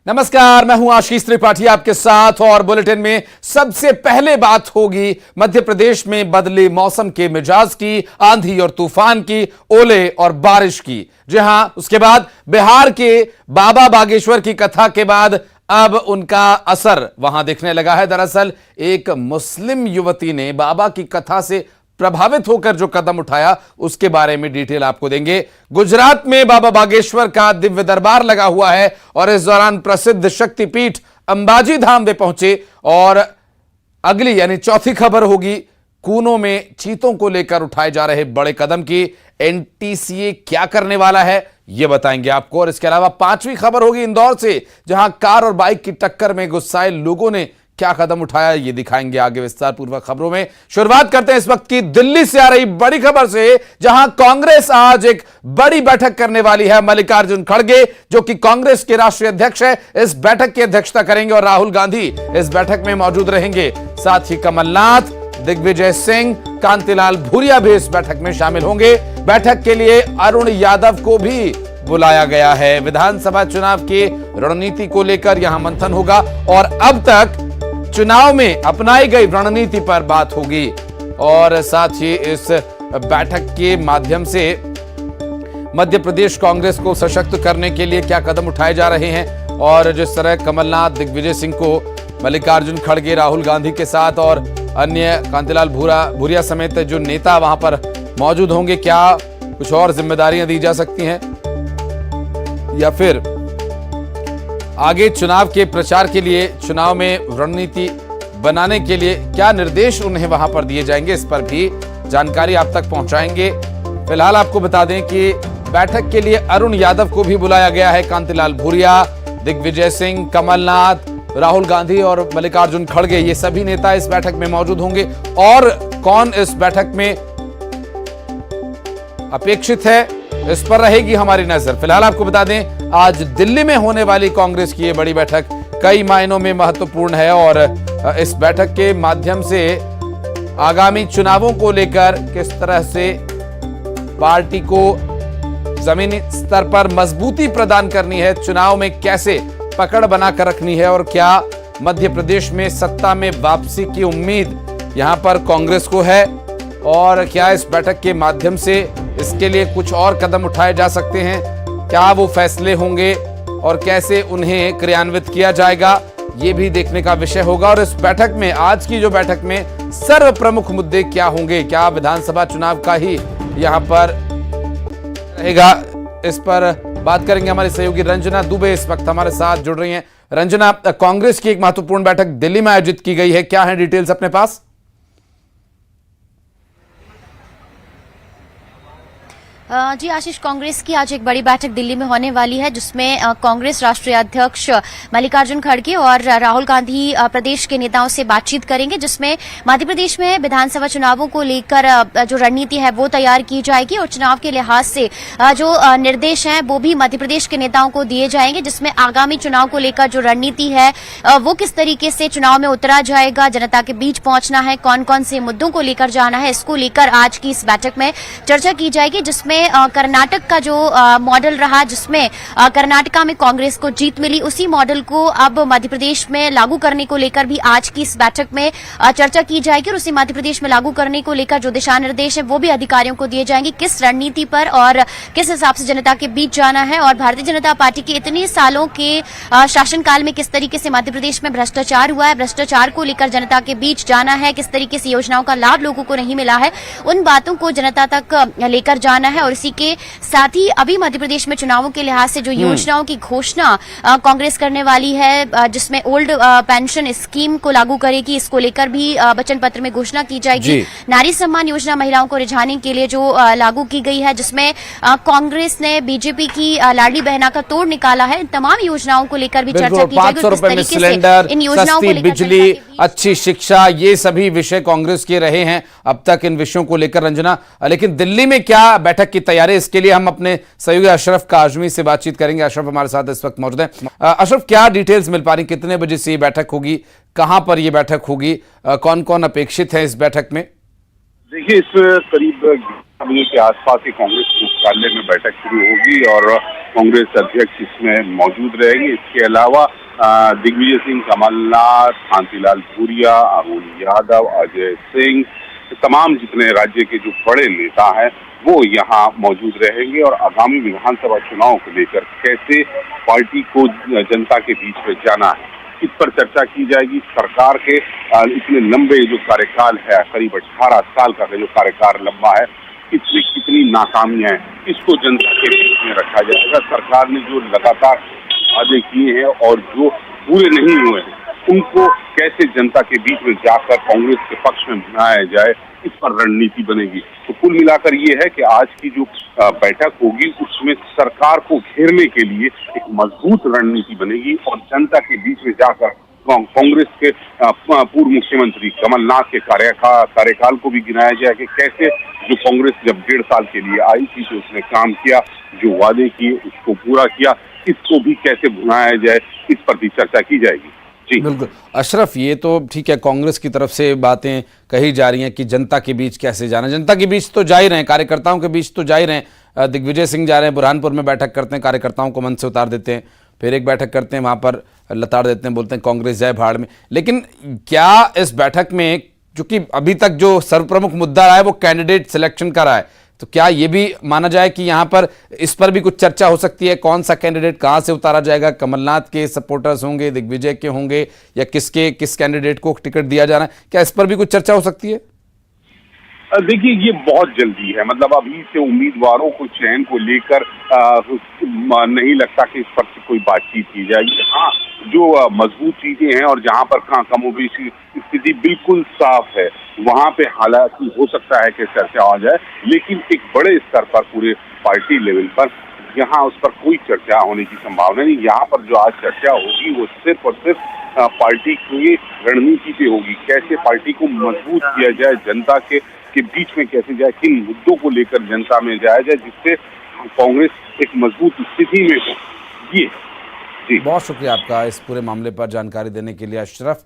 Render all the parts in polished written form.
नमस्कार, मैं हूं आशीष त्रिपाठी आपके साथ और बुलेटिन में सबसे पहले बात होगी मध्य प्रदेश में बदले मौसम के मिजाज की, आंधी और तूफान की, ओले और बारिश की। जी हां, उसके बाद बिहार के बाबा बागेश्वर की कथा के बाद अब उनका असर वहां दिखने लगा है। दरअसल एक मुस्लिम युवती ने बाबा की कथा से प्रभावित होकर जो कदम उठाया उसके बारे में डिटेल आपको देंगे। गुजरात में बाबा बागेश्वर का दिव्य दरबार लगा हुआ है और इस दौरान प्रसिद्ध शक्तिपीठ अंबाजी धाम वे पहुंचे और अगली यानी चौथी खबर होगी कूनो में चीतों को लेकर उठाए जा रहे बड़े कदम की। एनटीसीए क्या करने वाला है यह बताएंगे आपको। और इसके अलावा पांचवी खबर होगी इंदौर से, जहां कार और बाइक की टक्कर में गुस्साए लोगों ने क्या कदम उठाया ये दिखाएंगे आगे विस्तार पूर्वक खबरों में। शुरुआत करते हैं इस वक्त की दिल्ली से आ रही बड़ी खबर से, जहां कांग्रेस आज एक बड़ी बैठक करने वाली है। मल्लिकार्जुन खड़गे जो कि कांग्रेस के राष्ट्रीय अध्यक्ष है, इस बैठक की अध्यक्षता करेंगे और राहुल गांधी इस बैठक में मौजूद रहेंगे। साथ ही कमलनाथ, दिग्विजय सिंह, कांतिलाल भूरिया भी इस बैठक में शामिल होंगे। बैठक के लिए अरुण यादव को भी बुलाया गया है। विधानसभा चुनाव की रणनीति को लेकर यहां मंथन होगा और अब तक चुनाव में अपनाई गई रणनीति पर बात होगी। और साथ ही इस बैठक के माध्यम से मध्य प्रदेश कांग्रेस को सशक्त करने के लिए क्या कदम उठाए जा रहे हैं और जिस तरह कमलनाथ, दिग्विजय सिंह को मल्लिकार्जुन खड़गे, राहुल गांधी के साथ और अन्य कांतिलाल भूरिया समेत जो नेता वहां पर मौजूद होंगे, क्या कुछ और जिम्मेदारियां दी जा सकती हैं या फिर आगे चुनाव के प्रचार के लिए, चुनाव में रणनीति बनाने के लिए क्या निर्देश उन्हें वहां पर दिए जाएंगे, इस पर भी जानकारी आप तक पहुंचाएंगे। फिलहाल आपको बता दें कि बैठक के लिए अरुण यादव को भी बुलाया गया है। कांतिलाल भूरिया, दिग्विजय सिंह, कमलनाथ, राहुल गांधी और मल्लिकार्जुन खड़गे, ये सभी नेता इस बैठक में मौजूद होंगे। और कौन इस बैठक में अपेक्षित है इस पर रहेगी हमारी नजर। फिलहाल आपको बता दें आज दिल्ली में होने वाली कांग्रेस की ये बड़ी बैठक कई मायनों में महत्वपूर्ण है और इस बैठक के माध्यम से आगामी चुनावों को लेकर किस तरह से पार्टी को जमीनी स्तर पर मजबूती प्रदान करनी है, चुनाव में कैसे पकड़ बनाकर रखनी है और क्या मध्य प्रदेश में सत्ता में वापसी की उम्मीद यहां पर कांग्रेस को है और क्या इस बैठक के माध्यम से इसके लिए कुछ और कदम उठाए जा सकते हैं, क्या वो फैसले होंगे और कैसे उन्हें क्रियान्वित किया जाएगा, ये भी देखने का विषय होगा। और इस बैठक में, आज की जो बैठक में सर्व प्रमुख मुद्दे क्या होंगे, क्या विधानसभा चुनाव का ही यहां पर रहेगा, इस पर बात करेंगे। हमारी सहयोगी रंजना दुबे इस वक्त हमारे साथ जुड़ रही हैं। रंजना, कांग्रेस की एक महत्वपूर्ण बैठक दिल्ली में आयोजित की गई है, क्या है डिटेल्स अपने पास? जी आशीष, कांग्रेस की आज एक बड़ी बैठक दिल्ली में होने वाली है, जिसमें कांग्रेस राष्ट्रीय अध्यक्ष मल्लिकार्जुन खड़गे और राहुल गांधी प्रदेश के नेताओं से बातचीत करेंगे, जिसमें मध्य प्रदेश में विधानसभा चुनावों को लेकर जो रणनीति है वो तैयार की जाएगी और चुनाव के लिहाज से जो निर्देश हैं वो भी मध्य प्रदेश के नेताओं को दिए जाएंगे, जिसमें आगामी चुनाव को लेकर जो रणनीति है वो किस तरीके से चुनाव में उतरा जाएगा, जनता के बीच पहुंचना है, कौन कौन से मुद्दों को लेकर जाना है, इसको लेकर आज की इस बैठक में चर्चा की जाएगी। जिसमें कर्नाटक का जो मॉडल रहा, जिसमें कर्नाटका में कांग्रेस को जीत मिली, उसी मॉडल को अब मध्य प्रदेश में लागू करने को लेकर भी आज की इस बैठक में चर्चा की जाएगी और उसी मध्य प्रदेश में लागू करने को लेकर जो दिशा निर्देश है वो भी अधिकारियों को दिए जाएंगे, किस रणनीति पर और किस हिसाब से जनता के बीच जाना है और भारतीय जनता पार्टी के इतने सालों के शासनकाल में किस तरीके से मध्य प्रदेश में भ्रष्टाचार हुआ है, भ्रष्टाचार को लेकर जनता के बीच जाना है, किस तरीके से योजनाओं का लाभ लोगों को नहीं मिला है, उन बातों को जनता तक लेकर जाना है। और इसी के साथ ही अभी मध्य प्रदेश में चुनावों के लिहाज से जो योजनाओं की घोषणा कांग्रेस करने वाली है, जिसमें ओल्ड पेंशन स्कीम को लागू करेगी, इसको लेकर भी वचन पत्र में घोषणा की जाएगी। नारी सम्मान योजना महिलाओं को रिझाने के लिए जो लागू की गई है, जिसमें कांग्रेस ने बीजेपी की लाडली बहना का तोड़ निकाला है, तमाम योजनाओं को लेकर भी चर्चा की जाएगी। 500 रुपए में सिलेंडर, सस्ती बिजली, अच्छी शिक्षा, ये सभी विषय कांग्रेस के रहे हैं अब तक इन विषयों को लेकर। रंजना, लेकिन दिल्ली में क्या बैठक की तैयारी, इसके लिए हम अपने सहयोगी अशरफ काजमी से बातचीत करेंगे। अशरफ हमारे साथ इस वक्त मौजूद है। अशरफ, क्या डिटेल्स मिल पा रही, कितने बजे से ये बैठक होगी, कहां पर ये बैठक होगी, कौन कौन अपेक्षित है इस बैठक में? देखिए, इस करीब बजे के आसपास ही कांग्रेस मुख्यालय में बैठक शुरू होगी और कांग्रेस अध्यक्ष इसमें मौजूद रहेंगे। इसके अलावा दिग्विजय सिंह, कमलनाथ, कांतिलाल भूरिया, अरुण यादव, अजय सिंह, तमाम जितने राज्य के जो बड़े नेता हैं वो यहाँ मौजूद रहेंगे और आगामी विधानसभा चुनाव को लेकर कैसे पार्टी को जनता के बीच में जाना है इस पर चर्चा की जाएगी। सरकार के इतने लंबे जो कार्यकाल है, करीब 18 साल का जो कार्यकाल लंबा है, इसमें कितनी नाकामियां हैं, इसको जनता के बीच में रखा जाएगा। सरकार ने जो लगातार वादे किए हैं और जो पूरे नहीं हुए हैं उनको कैसे जनता के बीच में जाकर कांग्रेस के पक्ष में बनाया जाए, इस पर रणनीति बनेगी। तो कुल मिलाकर ये है कि आज की जो बैठक होगी उसमें सरकार को घेरने के लिए एक मजबूत रणनीति बनेगी और जनता के बीच में जाकर कांग्रेस के पूर्व मुख्यमंत्री कमलनाथ के कार्यकाल को भी गिनाया जाए कि कैसे जो कांग्रेस जब 1.5 साल के लिए आई थी तो उसने काम किया, जो वादे किए उसको पूरा किया, इसको भी कैसे भुनाया जाए, इस पर भी चर्चा की जाएगी। जी बिल्कुल अशरफ, ये तो ठीक है, कांग्रेस की तरफ से बातें कही जा रही हैं कि जनता के बीच कैसे जाना। जनता के बीच तो जा ही रहे हैं, कार्यकर्ताओं के बीच तो जा ही रहे हैं। दिग्विजय सिंह जा रहे हैं, बुरहानपुर में बैठक करते हैं, कार्यकर्ताओं को मंच से उतार देते हैं, फिर एक बैठक करते हैं, वहां पर लताड़ देते हैं, बोलते हैं कांग्रेस जाए भाड़ में। लेकिन क्या इस बैठक में, चूंकि अभी तक जो सर्वप्रमुख मुद्दा रहा है वो कैंडिडेट सिलेक्शन का रहा है, तो क्या ये भी माना जाए कि यहाँ पर इस पर भी कुछ चर्चा हो सकती है, कौन सा कैंडिडेट कहाँ से उतारा जाएगा? कमलनाथ के सपोर्टर्स होंगे, दिग्विजय के होंगे, या किस कैंडिडेट को टिकट दिया जा रहा है? क्या इस पर भी कुछ चर्चा हो सकती है? देखिए, ये बहुत जल्दी है, मतलब अभी से उम्मीदवारों को चयन को लेकर नहीं लगता कि इस पर कोई बातचीत की जाएगी। हाँ, जो मजबूत चीजें हैं और जहां पर कमोबेशी स्थिति बिल्कुल साफ है वहां पे हालांकि हो सकता है कि चर्चा आ जाए, लेकिन एक बड़े स्तर पर पूरे पार्टी लेवल पर यहाँ उस पर कोई चर्चा होने की संभावना नहीं। यहाँ पर जो आज चर्चा होगी वो सिर्फ और सिर्फ पार्टी की रणनीति पे होगी, कैसे पार्टी को मजबूत किया जाए, जनता के बीच में कैसे जाए, किन मुद्दों को लेकर जनता में जाया जाए जिससे कांग्रेस एक मजबूत स्थिति में हो। ये जी बहुत शुक्रिया आपका इस पूरे मामले पर जानकारी देने के लिए अशरफ।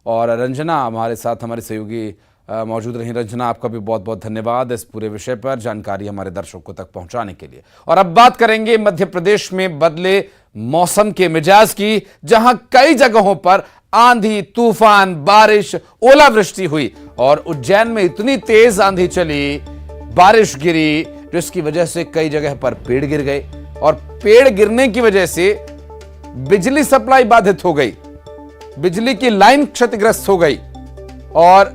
और रंजना हमारे साथ, हमारे सहयोगी मौजूद रही। रंजना, आपका भी बहुत बहुत धन्यवाद इस पूरे विषय पर जानकारी हमारे दर्शकों तक पहुंचाने के लिए। और अब बात करेंगे मध्य प्रदेश में बदले मौसम के मिजाज की, जहां कई जगहों पर आंधी, तूफान, बारिश, ओलावृष्टि हुई और उज्जैन में इतनी तेज आंधी चली, बारिश गिरी, जिसकी वजह से कई जगह पर पेड़ गिर गए और पेड़ गिरने की वजह से बिजली सप्लाई बाधित हो गई, बिजली की लाइन क्षतिग्रस्त हो गई और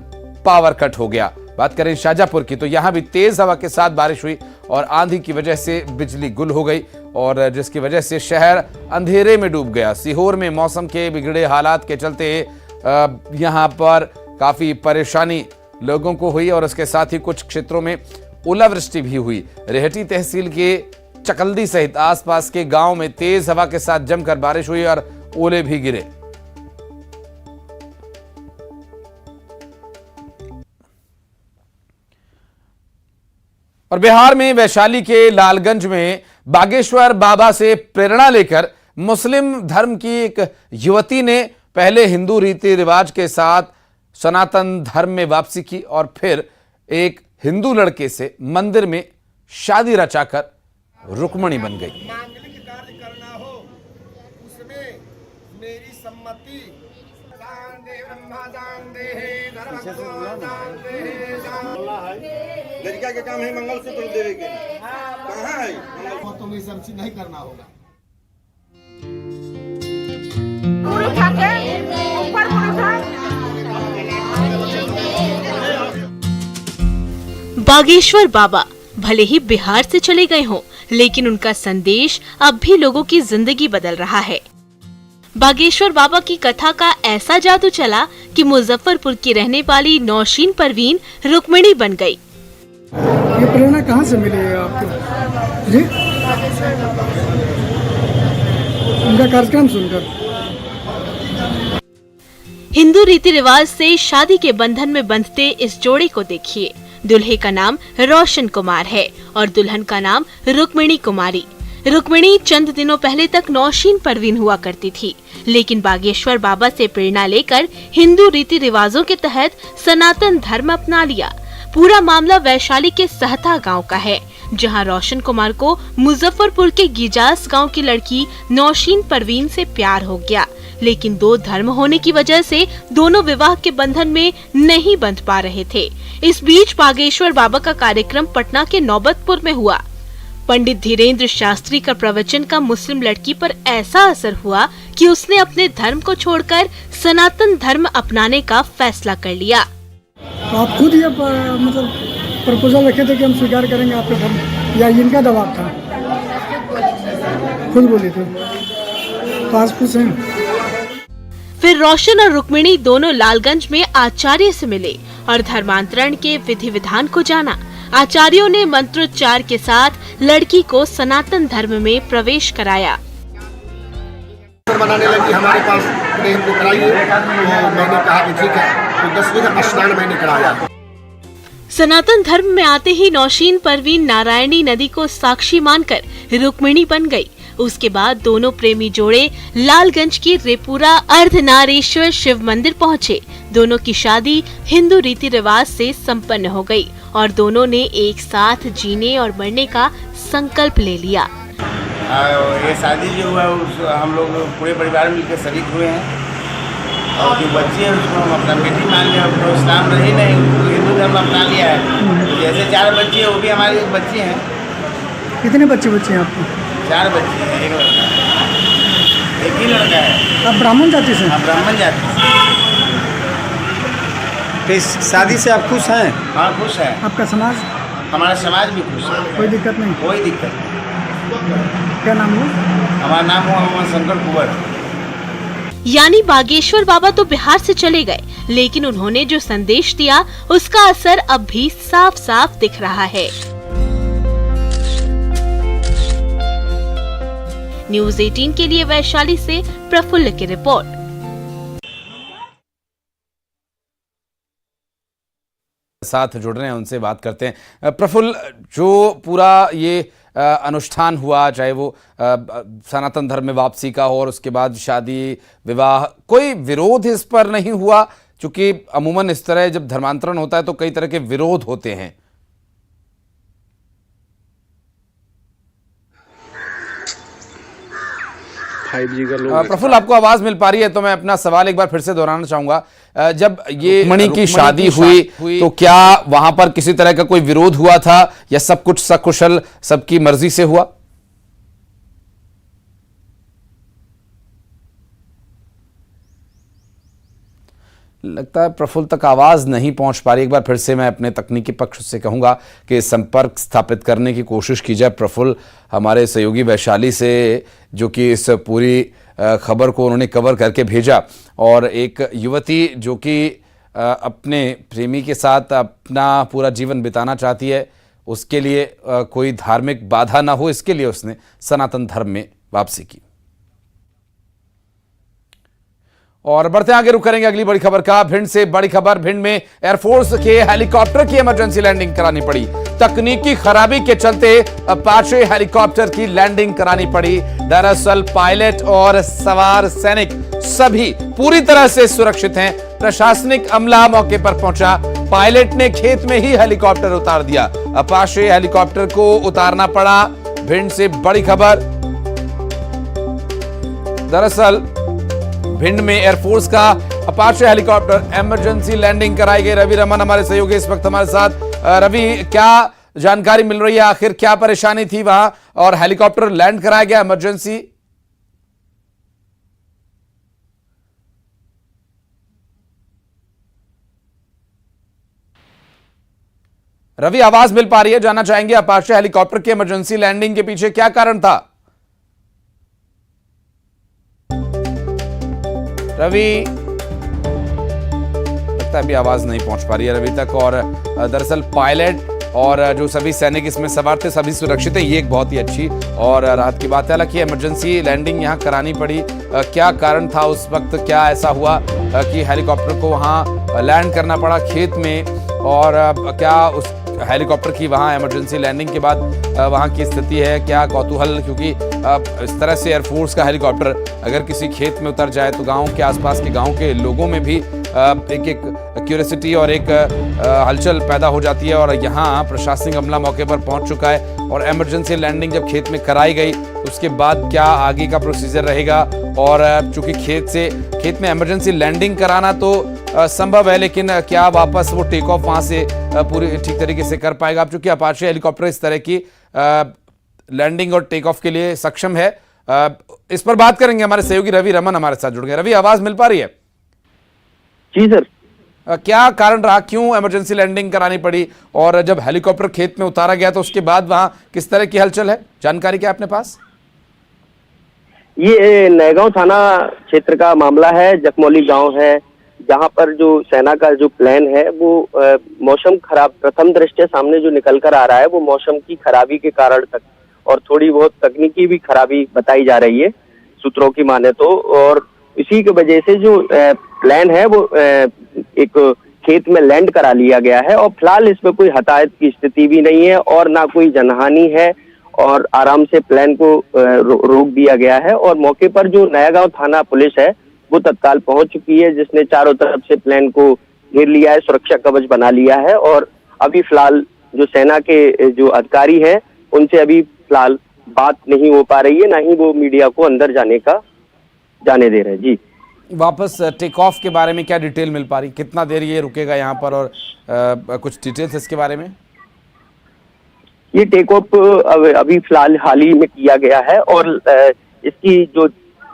पावर कट हो गया। बात करें शाजापुर की, तो यहां भी तेज हवा के साथ बारिश हुई और आंधी की वजह से बिजली गुल हो गई और जिसकी वजह से शहर अंधेरे में डूब गया। सीहोर में मौसम के बिगड़े हालात के चलते यहां पर काफी परेशानी लोगों को हुई और इसके साथ ही कुछ क्षेत्रों में ओलावृष्टि भी हुई। रेहटी तहसील के चकल्दी सहित आसपास के गांव में तेज हवा के साथ जमकर बारिश हुई और ओले भी गिरे। और बिहार में वैशाली के लालगंज में बागेश्वर बाबा से प्रेरणा लेकर मुस्लिम धर्म की एक युवती ने पहले हिंदू रीति रिवाज के साथ सनातन धर्म में वापसी की और फिर एक हिंदू लड़के से मंदिर में शादी रचाकर रुक्मणी बन गई। मांगलिक कार्य करना हो उसमें मेरी सम्मति। लड़का के काम है मंगलसूत्र देवे के, कहाँ है? तुम ये सब चीज नहीं करना होगा। बागेश्वर बाबा भले ही बिहार से चले गए हों, लेकिन उनका संदेश अब भी लोगों की जिंदगी बदल रहा है। बागेश्वर बाबा की कथा का ऐसा जादू चला कि मुजफ्फरपुर की रहने वाली नौशीन परवीन रुक्मिणी बन गई। ये प्रेरणा कहाँ से मिली है आपको जी? उनका कार्यक्रम सुनकर। हिंदू रीति रिवाज से शादी के बंधन में बंधते इस जोड़े को देखिए। दुल्हे का नाम रोशन कुमार है और दुल्हन का नाम रुक्मिणी कुमारी। रुक्मिणी चंद दिनों पहले तक नौशीन परवीन हुआ करती थी, लेकिन बागेश्वर बाबा से प्रेरणा लेकर हिंदू रीति रिवाजों के तहत सनातन धर्म अपना लिया। पूरा मामला वैशाली के सहता गांव का है, जहां रोशन कुमार को मुजफ्फरपुर के गिजास गांव की लड़की नौशीन परवीन से प्यार हो गया, लेकिन दो धर्म होने की वजह से दोनों विवाह के बंधन में नहीं बंध पा रहे थे। इस बीच बागेश्वर बाबा का कार्यक्रम पटना के नौबतपुर में हुआ। पंडित धीरेन्द्र शास्त्री का प्रवचन का मुस्लिम लड़की पर ऐसा असर हुआ कि उसने अपने धर्म को छोड़कर सनातन धर्म अपनाने का फैसला कर लिया। तो आप खुद ये मतलब प्रपोजल रखे थे कि हम स्वीकार करेंगे आपका धर्म, या इनका दबाव था? खुद बोले थे, तो आज खुश हैं। फिर रोशन और रुक्मिणी दोनों लालगंज में आचार्य से मिले और धर्मांतरण के विधि विधान को जाना। आचार्यों ने मंत्रोच्चार के साथ लड़की को सनातन धर्म में प्रवेश कराया। बनाने लगी हमारे पास, हमको कराइए, तो मैंने कहा कि ठीक है, तो 10वीं का स्नान मैंने कराया। सनातन धर्म में आते ही नौशीन परवीन नारायणी नदी को साक्षी मानकर रुक्मिणी बन गई। उसके बाद दोनों प्रेमी जोड़े लालगंज की रेपुरा अर्धनारेश्वर शिव मंदिर पहुँचे। दोनों की शादी हिंदू रीति रिवाज से संपन्न हो गई और दोनों ने एक साथ जीने और मरने का संकल्प ले लिया। ये शादी जो हुआ हम लोग पूरे परिवार मिलकर शरीक हुए हैं, और जो बच्ची है उसको हम अपना बेटी मान लिया। तो इस्लाम रही नहीं, हिंदू धर्म अपना लिया है। तो जैसे 4 बच्चे हैं, वो भी हमारे बच्चे हैं। कितने बच्चे हैं आपको? 4 बच्चे हैं, एक लड़का है, एक ही लड़का है। आप ब्राह्मण जाति से? हाँ, ब्राह्मण जाति से। तो इस शादी से आप खुश हैं? हाँ, खुश है। आपका समाज? हमारा समाज भी खुश है, कोई दिक्कत नहीं? कोई दिक्कत नहीं। क्या नाम हुआ? हमारा नाम हुआ मोहम्मद शंकर कुंवर। यानी बागेश्वर बाबा तो बिहार से चले गए, लेकिन उन्होंने जो संदेश दिया उसका असर अब भी साफ साफ दिख रहा है। न्यूज़ 18 के लिए वैशाली से प्रफुल्ल की रिपोर्ट। साथ जुड़ रहे हैं, उनसे बात करते हैं। प्रफुल्ल, जो पूरा ये अनुष्ठान हुआ, चाहे वो सनातन धर्म में वापसी का हो और उसके बाद शादी विवाह, कोई विरोध इस पर नहीं हुआ? क्योंकि अमूमन इस तरह जब धर्मांतरण होता है तो कई तरह के विरोध होते हैं। प्रफुल्ल, आपको आवाज मिल पा रही है? तो मैं अपना सवाल एक बार फिर से दोहराना चाहूंगा। जब ये रुक्मिणी की शादी हुई तो क्या वहां पर किसी तरह का कोई विरोध हुआ था, या सब कुछ सकुशल सबकी मर्जी से हुआ? लगता है प्रफुल्ल तक आवाज नहीं पहुंच पा रही। एक बार फिर से मैं अपने तकनीकी पक्ष से कहूंगा कि संपर्क स्थापित करने की कोशिश की जाए। प्रफुल्ल हमारे सहयोगी वैशाली से, जो कि इस पूरी खबर को उन्होंने कवर करके भेजा, और एक युवती जो कि अपने प्रेमी के साथ अपना पूरा जीवन बिताना चाहती है, उसके लिए कोई धार्मिक बाधा ना हो, इसके लिए उसने सनातन धर्म में वापसी की। और बढ़ते आगे रुक करेंगे अगली बड़ी खबर का। भिंड से बड़ी खबर। भिंड में एयरफोर्स के हेलीकॉप्टर की इमरजेंसी लैंडिंग करानी पड़ी। तकनीकी खराबी के चलते अपाचे हेलीकॉप्टर की लैंडिंग करानी पड़ी। दरअसल पायलट और सवार सैनिक सभी पूरी तरह से सुरक्षित हैं। प्रशासनिक अमला मौके पर पहुंचा। पायलट ने खेत में ही हेलीकॉप्टर उतार दिया। अपाचे हेलीकॉप्टर को उतारना पड़ा। भिंड से बड़ी खबर। दरअसल भिंड में एयरफोर्स का अपाचे हेलीकॉप्टर इमरजेंसी लैंडिंग कराई गई। रवि रमन हमारे सहयोगी इस वक्त हमारे साथ। रवि, क्या जानकारी मिल रही है, आखिर क्या परेशानी थी वहां और हेलीकॉप्टर लैंड कराया गया इमरजेंसी? रवि, आवाज मिल पा रही है? जानना चाहेंगे अपाचे हेलीकॉप्टर के इमरजेंसी लैंडिंग के पीछे क्या कारण था? रवि, लगता है अभी आवाज नहीं पहुंच पा रही है रवि तक। और दरअसल पायलट और जो सभी सैनिक इसमें सवार थे सभी सुरक्षित है, ये एक बहुत ही अच्छी और राहत की बात है। हालांकि इमरजेंसी लैंडिंग यहां करानी पड़ी, क्या कारण था उस वक्त, क्या ऐसा हुआ कि हेलीकॉप्टर को वहां लैंड करना पड़ा खेत में, और क्या उस हेलीकॉप्टर की वहां इमरजेंसी लैंडिंग के बाद वहां की स्थिति है, क्या कौतूहल? क्योंकि इस तरह से एयरफोर्स का हेलीकॉप्टर अगर किसी खेत में उतर जाए तो गांव के आसपास के गांव के लोगों में भी एक क्यूरियोसिटी और एक हलचल पैदा हो जाती है। और यहाँ प्रशासनिक अमला मौके पर पहुंच चुका है और इमरजेंसी लैंडिंग जब खेत में कराई गई उसके बाद क्या आगे का प्रोसीजर रहेगा। और चूंकि खेत में इमरजेंसी लैंडिंग कराना तो संभव है, लेकिन क्या वापस वो टेक ऑफ वहां से पूरी ठीक तरीके से कर पाएगा। अब चूंकि अपाचे हेलीकॉप्टर इस तरह की लैंडिंग और टेक ऑफ के लिए सक्षम है, इस पर बात करेंगे। हमारे सहयोगी रवि रमन हमारे साथ जुड़ गए। रवि, आवाज मिल पा रही है? जी सर। क्या कारण रहा, क्यों इमरजेंसी लैंडिंग करानी पड़ी, और जब हेलीकॉप्टर खेत में उतारा गया तो उसके बाद वहां किस तरह की हलचल है, जानकारी क्या अपने पास? ये नयगांव थाना क्षेत्र का मामला है। जखमौली गांव है जहां पर जो सेना का जो प्लान है वो मौसम खराब, प्रथम दृष्टया सामने जो निकल कर आ रहा है वो मौसम की खराबी के कारण तक और थोड़ी बहुत तकनीकी भी खराबी बताई जा रही है सूत्रों की माने तो। और इसी की वजह से जो प्लान है वो एक खेत में लैंड करा लिया गया है और फिलहाल इसमें कोई हताहत की स्थिति भी नहीं है और ना कोई जनहानि है और आराम से प्लान को रोक दिया गया है। और मौके पर जो नयागांव थाना पुलिस है वो तत्काल पहुंच चुकी है, जिसने चारों तरफ से प्लान को घेर लिया है, सुरक्षा कवच बना लिया है। और अभी फिलहाल जो सेना के जो अधिकारी हैं उनसे अभी फिलहाल बात नहीं हो पा रही है, ना ही वो मीडिया को अंदर जाने दे रहे हैं। जी, वापस टेक ऑफ के बारे में क्या डिटेल मिल पा रही, कितना देर ये रुकेगा यहाँ पर, और कुछ डिटेल्स इसके बारे में? ये टेक ऑफ अभी फिलहाल हाल ही में किया गया है और इसकी जो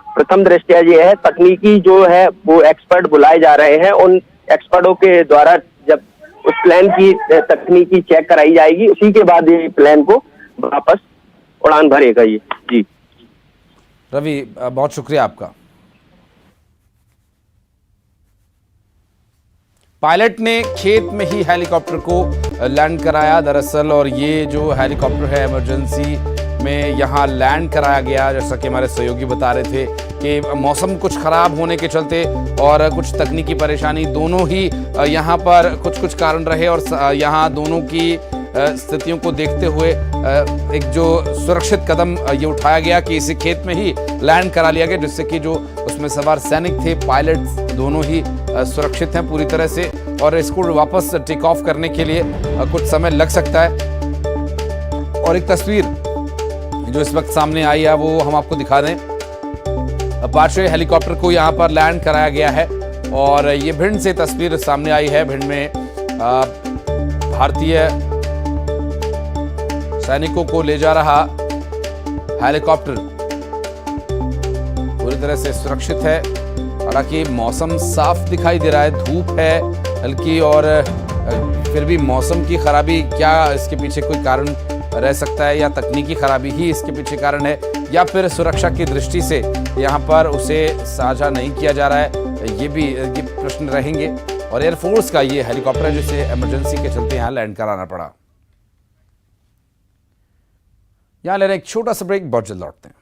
प्रथम दृष्टया ये है, तकनीकी जो है वो एक्सपर्ट बुलाए जा रहे हैं। उन एक्सपर्टों के द्वारा जब उस प्लान की तकनीकी चेक कराई जाएगी उसी के बाद ये प्लान को वापस उड़ान भरेगा ये। जी रवि, बहुत शुक्रिया आपका। पायलट ने खेत में ही हेलीकॉप्टर को लैंड कराया दरअसल, और ये जो हेलीकॉप्टर है इमरजेंसी में यहाँ लैंड कराया गया, जैसा कि हमारे सहयोगी बता रहे थे कि मौसम कुछ खराब होने के चलते और कुछ तकनीकी परेशानी दोनों ही यहाँ पर कुछ कारण रहे, और यहाँ दोनों की स्थितियों को देखते हुए एक जो सुरक्षित कदम ये उठाया गया कि इसे खेत में ही लैंड करा लिया गया, जिससे कि जो उसमें सवार सैनिक थे, पायलट दोनों ही सुरक्षित हैं पूरी तरह से। और इसको वापस टेक ऑफ करने के लिए कुछ समय लग सकता है। और एक तस्वीर जो इस वक्त सामने आई है वो हम आपको दिखा दें। अपाचे हेलीकॉप्टर को यहाँ पर लैंड कराया गया है और ये भिंड से तस्वीर सामने आई है। भिंड में भारतीय सैनिकों को ले जा रहा हेलीकॉप्टर पूरी तरह से सुरक्षित है। हालांकि मौसम साफ दिखाई दे रहा है, धूप है हल्की, और फिर भी मौसम की खराबी, क्या इसके पीछे कोई कारण रह सकता है, या तकनीकी खराबी ही इसके पीछे कारण है, या फिर सुरक्षा की दृष्टि से यहाँ पर उसे साझा नहीं किया जा रहा है, ये प्रश्न रहेंगे। और एयरफोर्स का ये हेलीकॉप्टर है जिसे इमरजेंसी के चलते यहाँ लैंड कराना पड़ा। यहाँ ले रहे एक छोटा सा ब्रेक, बहुत जल्द लौटते हैं।